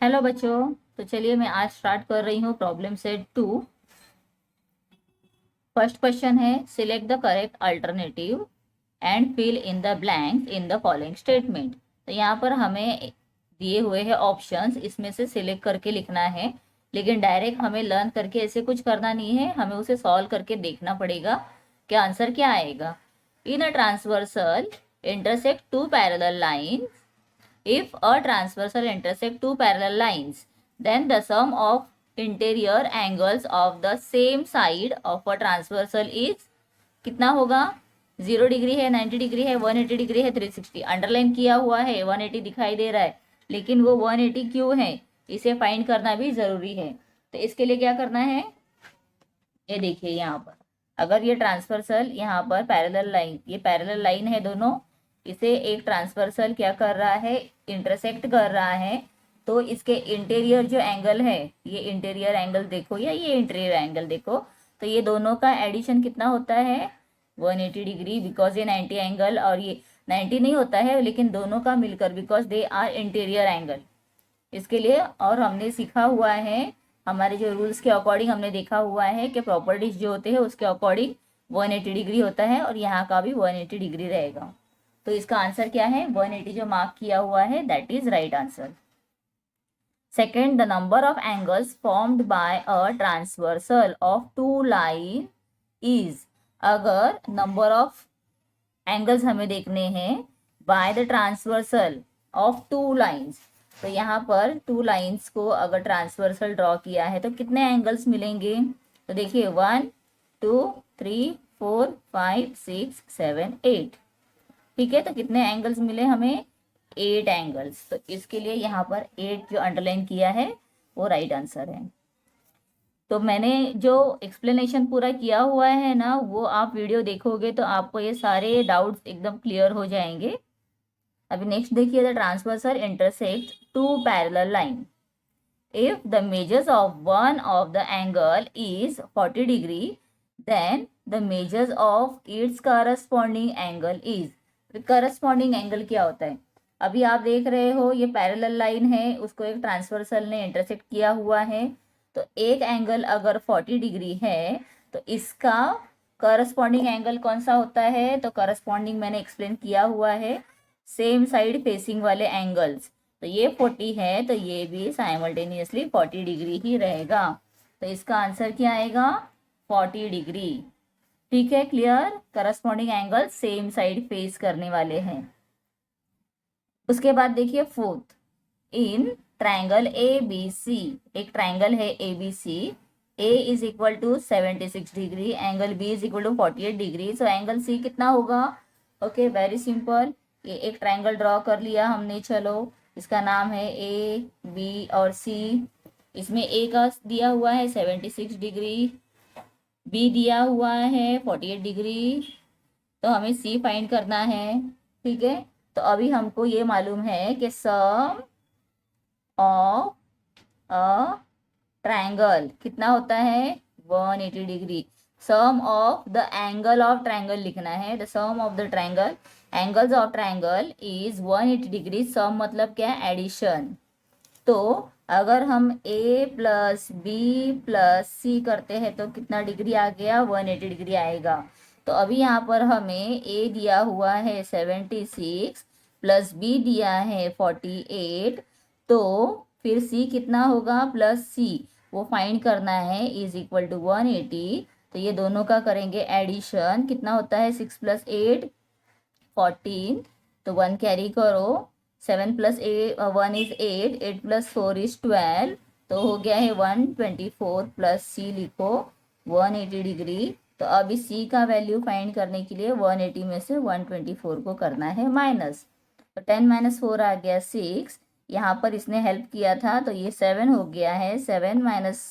Hello बच्चों, तो चलिए मैं आज स्टार्ट कर रही हूँ प्रॉब्लम सेट 2। फर्स्ट क्वेश्चन है, select the correct alternative and fill in the blanks in the following statement. तो यहाँ पर हमें दिए हुए हैं ऑप्शंस, इसमें से सिलेक्ट करके लिखना है, लेकिन डायरेक्ट हमें लर्न करके ऐसे कुछ करना नहीं है, हमें उसे सॉल्व करके देखना पड़ेगा कि आंसर क्या आएगा। In a transversal intersect two parallel line. If a transversal intersect two parallel lines, then the sum of interior angles of the same side of a transversal is कितना होगा। 0 डिग्री है, 90 degree है, 180 degree है, 360। Underline किया हुआ है, 180 दिखाई दे रहा है, लेकिन वो 180 क्यों है, इसे फाइंड करना भी जरूरी है। तो इसके लिए क्या करना है, ये देखिए यहाँ पर अगर ये ट्रांसवर्सल यहाँ पर पैरेलल लाइन, ये पैरेलल लाइन है दोनों, इसे एक ट्रांसवर्सल क्या कर रहा है, इंटरसेक्ट कर रहा है। तो इसके इंटीरियर जो एंगल है, ये इंटीरियर एंगल देखो या ये इंटीरियर एंगल देखो, तो ये दोनों का एडिशन कितना होता है 180 डिग्री, बिकॉज ये 90 एंगल और ये 90 नहीं होता है, लेकिन दोनों का मिलकर, because they are interior angle. इसके लिए और हमने सीखा हुआ है, हमारे जो रूल्स के अकॉर्डिंग हमने देखा हुआ है कि प्रॉपर्टीज जो होते हैं उसके अकॉर्डिंग 180 डिग्री होता है और यहाँ का भी 180 डिग्री रहेगा। तो इसका आंसर क्या है, 180 जो मार्क किया हुआ है, that is right answer. Second, the number of angles formed by a transversal of two line is. अगर नंबर ऑफ एंगल्स हमें देखने हैं by the transversal of two lines, तो यहाँ पर टू लाइन्स को अगर ट्रांसवर्सल ड्रॉ किया है तो कितने एंगल्स मिलेंगे। तो देखिए 1 2 3 4 5 6 7 8, ठीक है। तो कितने एंगल्स मिले हमें, 8 एंगल्स। तो इसके लिए यहाँ पर 8 जो अंडरलाइन किया है वो राइट आंसर है। तो मैंने जो एक्सप्लेनेशन पूरा किया हुआ है ना, वो आप वीडियो देखोगे तो आपको ये सारे डाउट्स एकदम क्लियर हो जाएंगे। अभी नेक्स्ट देखिए, the transversal intersect two parallel line. If the measures of one of the angle is 40 degree, then the measures of its corresponding angle is. Corresponding angle क्या होता है, अभी आप देख रहे हो ये पैरेलल लाइन है, उसको एक ट्रांसवर्सल ने इंटरसेक्ट किया हुआ है। तो एक एंगल अगर 40 डिग्री है तो इसका करस्पॉन्डिंग एंगल कौन सा होता है, तो करस्पॉन्डिंग मैंने एक्सप्लेन किया हुआ है, सेम साइड फेसिंग वाले एंगल्स। तो ये 40 है तो ये भी साइमल्टेनियसली 40 डिग्री ही रहेगा। तो इसका आंसर क्या आएगा, 40 डिग्री। ठीक है, clear. Corresponding angle same side face करने वाले हैं। उसके बाद देखिए fourth, in triangle A B C, एक ट्राइंगल है A B C, A is equal to 76 degree, angle B is equal to 48 degree. So angle C कितना होगा, ओके वेरी सिंपल, ये एक ट्राइंगल ड्रॉ कर लिया हमने, चलो इसका नाम है ए बी और सी। इसमें ए का दिया हुआ है 76 डिग्री, बी दिया हुआ है 48 डिग्री, तो हमें सी फाइंड करना है, ठीक है। तो अभी हमको ये मालूम है कि सम ऑफ अ ट्राइंगल कितना होता है 180 degree. Sum of the angle of triangle लिखना है, the sum of the triangle, angles of triangle is 180 degree. Sum मतलब क्या, एडिशन। तो अगर हम a plus b plus c करते हैं तो कितना डिग्री आ गया, 180 डिग्री आएगा। तो अभी यहाँ पर हमें a दिया हुआ है 76 प्लस b दिया है 48, तो फिर c कितना होगा प्लस c, वो फाइंड करना है, इज इक्वल टू 180। तो ये दोनों का करेंगे एडिशन, कितना होता है 6 प्लस 8 14, तो 1 कैरी करो, 7 प्लस 1 इज 8, 8 प्लस 4 इज 12, तो हो गया है 124 प्लस सी लिखो 180 डिग्री। तो अब इस सी का वैल्यू फाइंड करने के लिए 180 में से 124 को करना है माइनस, तो 10 माइनस 4 आ गया 6, यहाँ पर इसने हेल्प किया था तो ये 7 हो गया है, 7 माइनस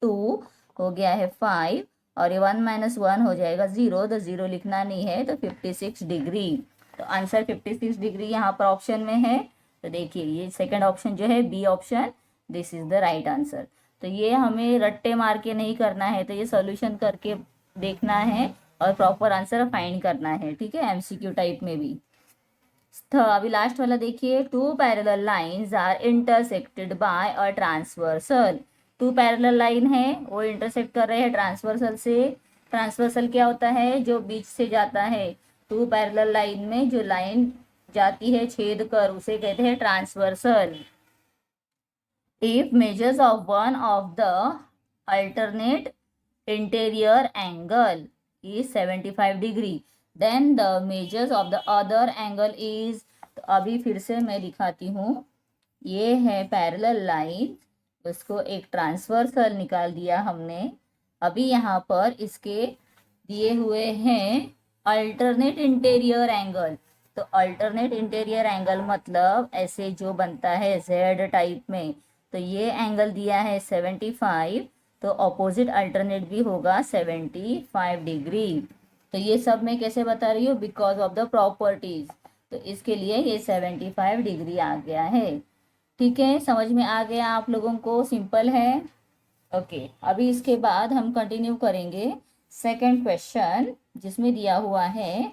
2 हो गया है 5, और ये 1 माइनस 1 हो जाएगा 0, तो 0 लिखना नहीं है, तो 56 डिग्री। तो आंसर 56 डिग्री यहाँ पर ऑप्शन में है। तो देखिए ये सेकंड ऑप्शन जो है B option, this is the right answer. तो ये हमें रट्टे मार के नहीं करना है, तो ये सॉल्यूशन करके देखना है और प्रॉपर आंसर फाइंड करना है, ठीक है, एमसीक्यू टाइप में भी। अभी लास्ट वाला देखिए, two parallel lines are intersected by a transversal. Two parallel line है, वो इंटरसेक्ट कर रहे हैं ट्रांसवर्सल से। ट्रांसवर्सल क्या होता है? जो बीच से जाता है। टू पैरेलल लाइन में जो लाइन जाती है छेद कर, उसे कहते हैं transversal. If measures of one of the alternate interior angle is 75 degree, then the measures of the other angle is. तो अभी फिर से मैं दिखाती हूँ, ये है पैरेलल लाइन, उसको एक ट्रांसवर्सल निकाल दिया हमने। अभी यहाँ पर इसके दिए हुए हैं अल्टरनेट इंटीरियर एंगल। तो अल्टरनेट इंटीरियर एंगल मतलब ऐसे जो बनता है जेड टाइप में, तो ये एंगल दिया है 75, तो ऑपोजिट अल्टरनेट भी होगा 75 डिग्री। तो ये सब मैं कैसे बता रही हूँ? Because of the properties. तो इसके लिए ये 75 डिग्री आ गया है। ठीक है, समझ में आ गया आप लोगों को? सिंपल है। ओके, अभी इसके बाद हम कंटिन्यू करेंगे सेकंड क्वेश्चन, जिसमें दिया हुआ है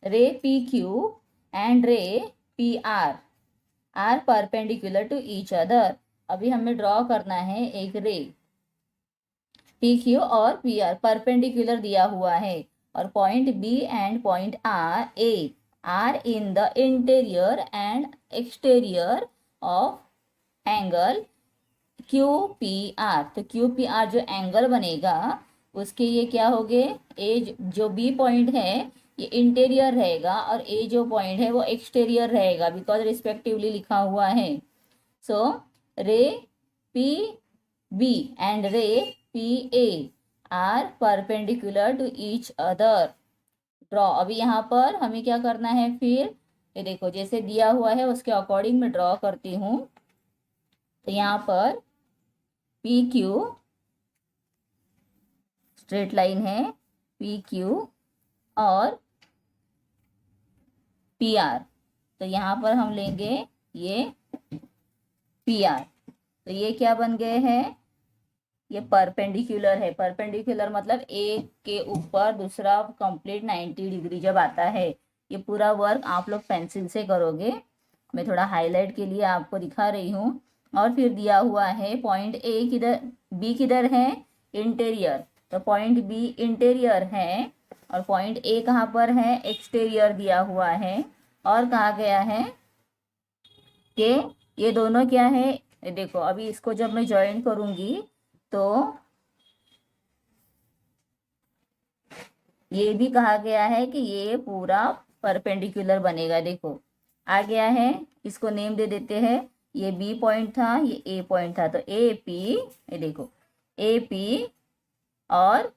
ray P Q and ray P R are perpendicular to each other. अभी हमें ड्रॉ करना है एक रे पी क्यू और पी आर परपेंडिकुलर दिया हुआ है, और point B and point R A are in the interior and exterior of angle Q P R. तो क्यू पी आर जो एंगल बनेगा उसके ये क्या हो गए? ए जो बी पॉइंट है ये इंटीरियर रहेगा, और ए जो पॉइंट है वो एक्सटीरियर रहेगा, बिकॉज रिस्पेक्टिवली लिखा हुआ है। So ray P B and ray P A are perpendicular to each other. Draw. अभी यहाँ पर हमें क्या करना है फिर? ये देखो, जैसे दिया हुआ है उसके अकॉर्डिंग मैं ड्रॉ करती हूँ। तो यहाँ पर पी क्यू स्ट्रेट लाइन है, पी क्यू और पी आर। तो यहाँ पर हम लेंगे ये पी आर। तो ये क्या बन गए हैं? ये परपेंडिकुलर है। परपेंडिकुलर मतलब एक के ऊपर दूसरा कंप्लीट 90 डिग्री जब आता है। ये पूरा वर्क आप लोग पेंसिल से करोगे, मैं थोड़ा हाईलाइट के लिए आपको दिखा रही हूँ। और फिर दिया हुआ है पॉइंट ए किधर, बी किधर है? इंटीरियर। तो पॉइंट बी इंटीरियर है, और पॉइंट ए कहाँ पर है? एक्सटीरियर दिया हुआ है। और कहा गया है कि ये दोनों क्या है? देखो, अभी इसको जब मैं ज्वाइन करूंगी तो ये भी कहा गया है कि ये पूरा परपेंडिकुलर बनेगा। देखो आ गया है, इसको नेम दे देते हैं। ये बी पॉइंट था, ये ए पॉइंट था, तो ए पी, ये देखो ए पी, और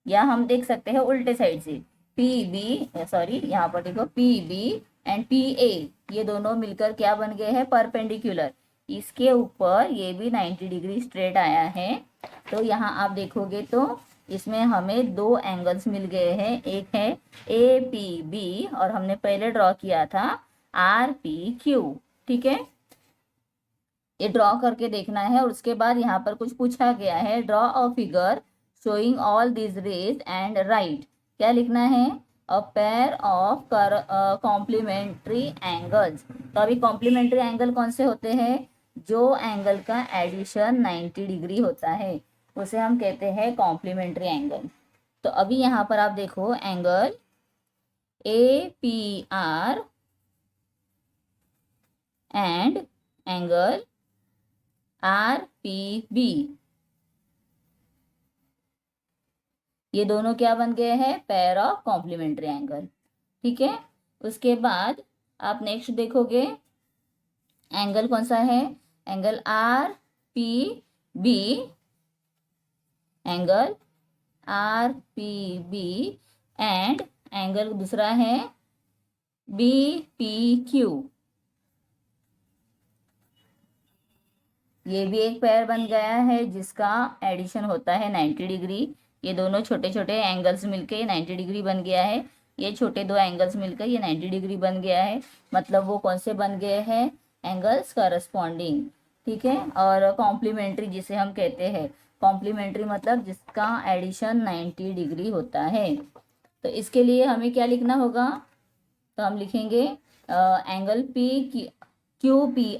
या हम देख सकते हैं उल्टे साइड से पी बी, सॉरी यहाँ पर देखो P B and P A, ये दोनों मिलकर क्या बन गए हैं? परपेंडिकुलर। इसके ऊपर ये भी 90 डिग्री स्ट्रेट आया है। तो यहाँ आप देखोगे तो इसमें हमें दो एंगल्स मिल गए हैं। एक है ए पी बी, और हमने पहले ड्रॉ किया था आर पी क्यू। ठीक है, ये ड्रॉ करके देखना है। और उसके बाद यहाँ पर कुछ पूछा गया है, draw a figure showing all this rays and right. क्या लिखना है? A pair of complementary angles. तो अभी कॉम्प्लीमेंट्री एंगल कौन से होते हैं? जो एंगल का एडिशन 90 डिग्री होता है उसे हम कहते हैं कॉम्प्लीमेंट्री एंगल। तो अभी यहाँ पर आप देखो, angle A P R and angle R P B, ये दोनों क्या बन गए हैं? Pair of complementary angle. ठीक है, उसके बाद आप नेक्स्ट देखोगे एंगल कौन सा है? Angle R P B, angle R P B and angle दूसरा है बी पी क्यू। ये भी एक पेयर बन गया है जिसका एडिशन होता है 90 डिग्री। ये दोनों छोटे छोटे एंगल्स मिलके 90 डिग्री बन गया है। ये छोटे दो एंगल्स मिलकर ये 90 डिग्री बन गया है। मतलब वो कौन से बन गए हैं? Angles corresponding. ठीक है, और कॉम्प्लीमेंट्री जिसे हम कहते हैं, कॉम्प्लीमेंट्री मतलब जिसका एडिशन 90 डिग्री होता है। तो इसके लिए हमें क्या लिखना होगा? तो हम लिखेंगे angle P Q P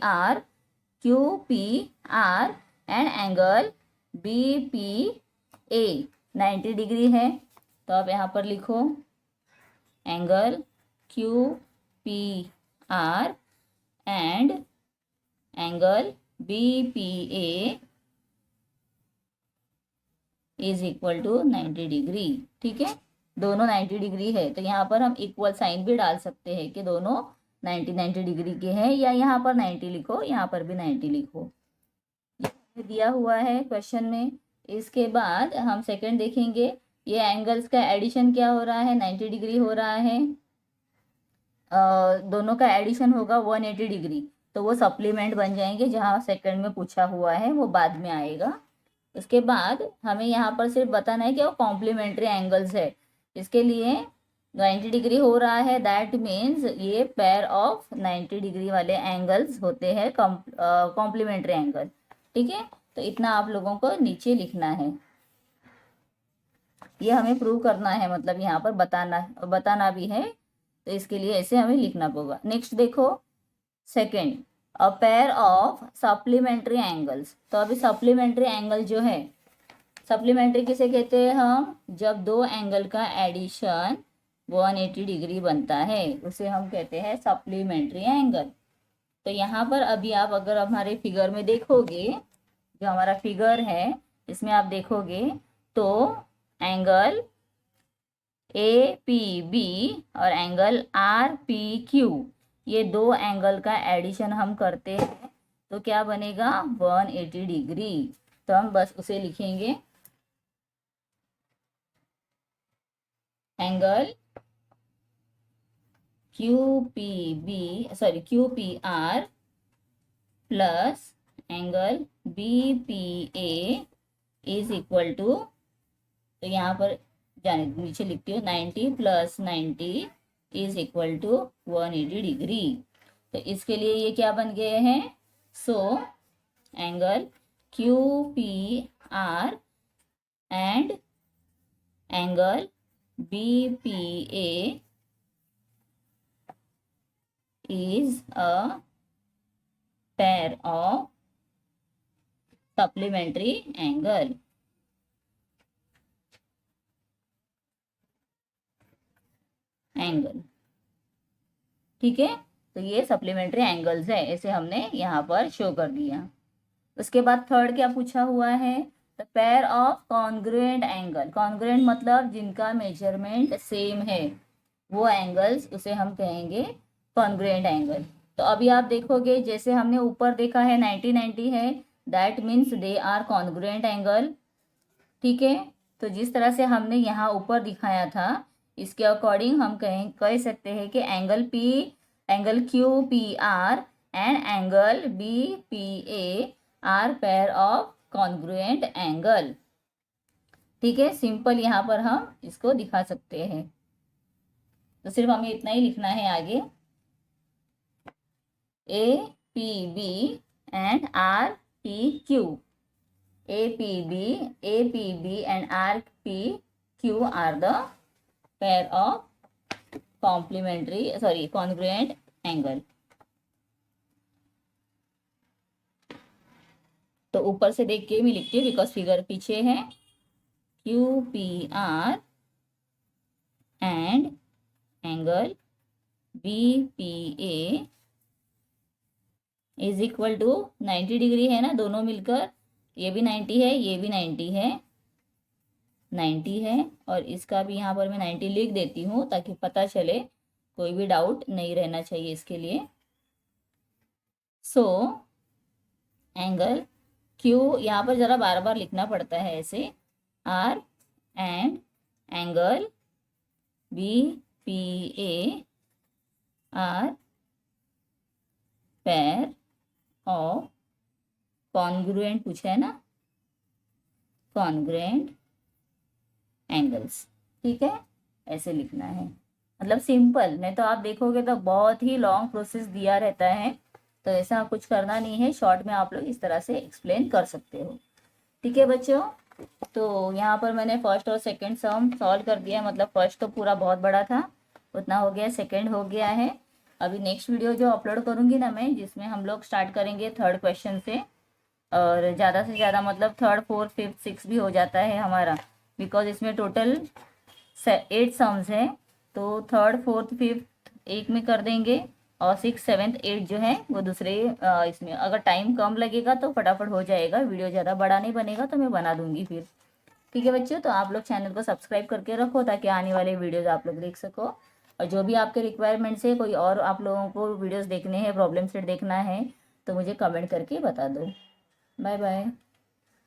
R and angle B P A 90 degree है। तो आप यहाँ पर लिखो angle Q P R and angle B P A is equal to 90 degree. ठीक है, दोनों 90 डिग्री है, तो यहाँ पर हम इक्वल साइन भी डाल सकते हैं कि दोनों 90 डिग्री के हैं, या यहाँ पर 90 लिखो, यहाँ पर भी 90 लिखो, ये दिया हुआ है क्वेश्चन में। इसके बाद हम सेकंड देखेंगे, ये एंगल्स का एडिशन क्या हो रहा है, 90 डिग्री हो रहा है, दोनों का एडिशन होगा 180 डिग्री, तो वो सप्लीमेंट बन जाएंगे, जहाँ सेकंड में पूछा हुआ है वो बाद में आएगा। उसके बाद हमें यहाँ पर सिर्फ बताना है कि वो कॉम्प्लीमेंट्री एंगल्स है। इसके लिए 90 डिग्री हो रहा है, दैट मीन्स ये पेयर ऑफ 90 डिग्री वाले एंगल्स होते हैं कॉम्प्लीमेंट्री एंगल। ठीक है, तो इतना आप लोगों को नीचे लिखना है, ये हमें प्रूव करना है, मतलब यहाँ पर बताना भी है, तो इसके लिए ऐसे हमें लिखना होगा। नेक्स्ट देखो second, a pair of supplementary angles. तो अभी सप्लीमेंट्री एंगल जो है, सप्लीमेंट्री किसे कहते हैं हम, जब दो एंगल का एडिशन 180 डिग्री बनता है उसे हम कहते हैं सप्लीमेंट्री एंगल। तो यहाँ पर अभी आप अगर हमारे फिगर में देखोगे, जो हमारा फिगर है इसमें आप देखोगे तो एंगल ए पी बी और एंगल आर पी क्यू, ये दो एंगल का एडिशन हम करते हैं तो क्या बनेगा 180 डिग्री। तो हम बस उसे लिखेंगे angle Q P R plus angle B P A is equal to, तो यहाँ पर जाने नीचे लिखती हूँ 90 plus 90 is equal to 180 degree. तो इसके लिए ये क्या बन गए हैं, so angle Q P R and angle B P A is a pair of supplementary angle. ठीक है, तो ये सप्लीमेंट्री एंगल्स है, ऐसे हमने यहाँ पर शो कर दिया। उसके बाद थर्ड क्या पूछा हुआ है, the pair of congruent angle. Congruent मतलब जिनका मेजरमेंट सेम है, वो एंगल्स उसे हम कहेंगे कॉन्ग्रुएंट एंगल। तो अभी आप देखोगे जैसे हमने ऊपर देखा है 90 है, that means they are congruent angle. ठीक है, तो जिस तरह से हमने यहाँ ऊपर दिखाया था इसके अकॉर्डिंग हम कह सकते हैं कि angle Q P R and angle B P A are pair of congruent angle. ठीक है, सिंपल यहाँ पर हम इसको दिखा सकते हैं, तो सिर्फ हमें इतना ही लिखना है आगे, A P B and R P Q, A P B and R P Q are the pair of congruent angle. तो ऊपर से देख के मैं लिखती हूँ बिकॉज फिगर पीछे है, Q P R and angle B P A is equal to 90 degree है ना, दोनों मिलकर, ये भी 90 है, ये भी 90 है, 90 है, और इसका भी यहाँ पर मैं 90 लिख देती हूँ ताकि पता चले, कोई भी डाउट नहीं रहना चाहिए इसके लिए। सो एंगल क्यू, यहाँ पर ज़रा बार बार लिखना पड़ता है ऐसे, R and angle B P A are pair of congruent पूछा है ना, कॉन्ग्रुएंट एंगल्स। ठीक है, ऐसे लिखना है, मतलब सिंपल, नहीं तो आप देखोगे तो बहुत ही लॉन्ग प्रोसेस दिया रहता है, तो ऐसा कुछ करना नहीं है, शॉर्ट में आप लोग इस तरह से एक्सप्लेन कर सकते हो। ठीक है बच्चों, तो यहाँ पर मैंने फर्स्ट और सेकंड सम सॉल्व कर दिया, मतलब फर्स्ट तो पूरा बहुत बड़ा था, उतना हो गया, सेकंड हो गया है, अभी नेक्स्ट वीडियो जो अपलोड करूँगी ना मैं, जिसमें हम लोग स्टार्ट करेंगे थर्ड क्वेश्चन से, और ज़्यादा से ज़्यादा मतलब थर्ड फोर्थ फिफ्थ सिक्स भी हो जाता है हमारा, बिकॉज इसमें टोटल 8 सम्स है। तो थर्ड फोर्थ फिफ्थ एक में कर देंगे, और सिक्स सेवन्थ एट जो है वो दूसरे इसमें। अगर टाइम कम लगेगा तो फटाफट हो जाएगा, वीडियो ज़्यादा बड़ा नहीं बनेगा तो मैं बना दूंगी फिर। ठीक है बच्चों, तो आप लोग चैनल को सब्सक्राइब करके रखो ताकि आने वाले वीडियोज आप लोग देख सको। और जो भी आपके रिक्वायरमेंट्स है, कोई और आप लोगों को वीडियोस देखने हैं, प्रॉब्लम सेट देखना है, तो मुझे कमेंट करके बता दो। Bye bye.